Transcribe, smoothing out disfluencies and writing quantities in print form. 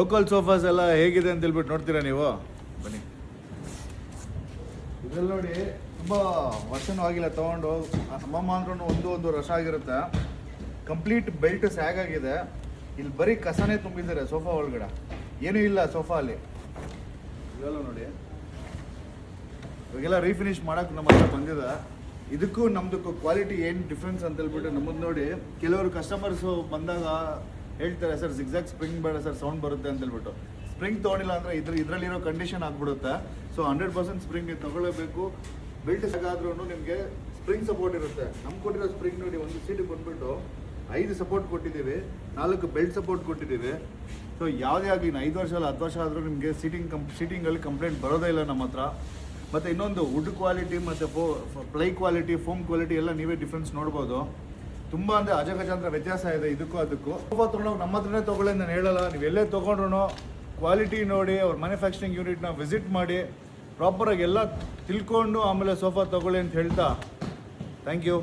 Local sofas ಎಲ್ಲ ಹೇಗಿದೆ ಅಂತ ಹೇಳ್ಬಿಟ್ಟು ನೋಡ್ತೀರಾ ನೀವು. ಬನ್ನಿ, ಇದ್ರಲ್ಲಿ ನೋಡಿ ತುಂಬ ವರ್ಷನೂ ಆಗಿಲ್ಲ ತೊಗೊಂಡು. ಅಮ್ಮಮ್ಮ ಅಂದ್ರೂ ಒಂದು ವರ್ಷ ಆಗಿರುತ್ತೆ. ಕಂಪ್ಲೀಟ್ ಬೆಲ್ಟ್ ಸ್ಯಾಗ್ ಆಗಿದೆ. ಇಲ್ಲಿ ಬರೀ ಕಸನೇ ತುಂಬಿದ್ದಾರೆ ಸೋಫಾ ಒಳಗಡೆ, ಏನೂ ಇಲ್ಲ ಸೋಫಾ ಅಲ್ಲಿ. ಇವೆಲ್ಲ ನೋಡಿ ಇವಾಗೆಲ್ಲ ರೀಫಿನಿಶ್ ಮಾಡೋಕ್ಕೆ ನಮ್ಮ ಹತ್ರ ಬಂದಿದೆ. ಇದಕ್ಕೂ ನಮ್ಮದಕ್ಕೂ ಕ್ವಾಲಿಟಿ ಏನು ಡಿಫ್ರೆನ್ಸ್ ಅಂತ ಹೇಳ್ಬಿಟ್ಟು ನಮ್ಮದು ನೋಡಿ ಕೆಲವರು ಕಸ್ಟಮರ್ಸು ಬಂದಾಗ ಹೇಳ್ತಾರೆ, ಸರ್ ಜಿಗ್ಜಾಗ್ ಸ್ಪ್ರಿಂಗ್ ಬೇಡ ಸರ್, ಸೌಂಡ್ ಬರುತ್ತೆ ಅಂತ ಹೇಳ್ಬಿಟ್ಟು. ಸ್ಪ್ರಿಂಗ್ ತೊಗೊಂಡಿಲ್ಲ ಅಂದರೆ ಇದರಲ್ಲಿರೋ ಕಂಡೀಷನ್ ಆಗಿಬಿಡುತ್ತೆ. ಸೊ 100% ಸ್ಪ್ರಿಂಗ್ ತೊಗೊಳ್ಳೇಬೇಕು. ಬೆಲ್ಟ್ ಸಾಗಾದ್ರೂ ನಿಮಗೆ ಸ್ಪ್ರಿಂಗ್ ಸಪೋರ್ಟ್ ಇರುತ್ತೆ. ನಮ್ಗೆ ಕೊಟ್ಟಿರೋ ಸ್ಪ್ರಿಂಗ್ ನೋಡಿ, ಒಂದು ಸೀಟಿಗೆ ಬಂದುಬಿಟ್ಟು 5 ಸಪೋರ್ಟ್ ಕೊಟ್ಟಿದ್ದೀವಿ, 4 ಬೆಲ್ಟ್ ಸಪೋರ್ಟ್ ಕೊಟ್ಟಿದ್ದೀವಿ. ಸೊ ಯಾವುದೇ ಆಗಲಿ 5 ವರ್ಷ ಅಲ್ಲ 10 ವರ್ಷ ಆದರೂ ನಿಮಗೆ ಸೀಟಿಂಗಲ್ಲಿ ಕಂಪ್ಲೇಂಟ್ ಬರೋದೇ ಇಲ್ಲ ನಮ್ಮ ಹತ್ರ. ಮತ್ತು ಇನ್ನೊಂದು ವುಡ್ ಕ್ವಾಲಿಟಿ ಮತ್ತು ಪ್ಲೈ ಕ್ವಾಲಿಟಿ, ಫೋಮ್ ಕ್ವಾಲಿಟಿ ಎಲ್ಲ ನೀವೇ ಡಿಫ್ರೆನ್ಸ್ ನೋಡ್ಬೋದು. ತುಂಬ ಅಂದರೆ ಅಜಗಜಾಂತರ ವ್ಯತ್ಯಾಸ ಇದೆ ಇದಕ್ಕೂ ಅದಕ್ಕೂ. ಸೋಫಾ ತೊಗೊಂಡೋಗಿ ನಮ್ಮ ಹತ್ರನೇ ತೊಗೊಳ್ಳಿ ನಾನು ಹೇಳಲ್ಲ. ನೀವು ಎಲ್ಲೇ ತೊಗೊಂಡ್ರು ಕ್ವಾಲಿಟಿ ನೋಡಿ, ಅವ್ರ ಮ್ಯಾನುಫ್ಯಾಕ್ಚರಿಂಗ್ ಯೂನಿಟ್ನ ವಿಸಿಟ್ ಮಾಡಿ ಪ್ರಾಪರಾಗಿ ಎಲ್ಲ ತಿಳ್ಕೊಂಡು ಆಮೇಲೆ ಸೋಫಾ ತೊಗೊಳ್ಳಿ ಅಂತ ಹೇಳ್ತಾ ಥ್ಯಾಂಕ್ ಯು.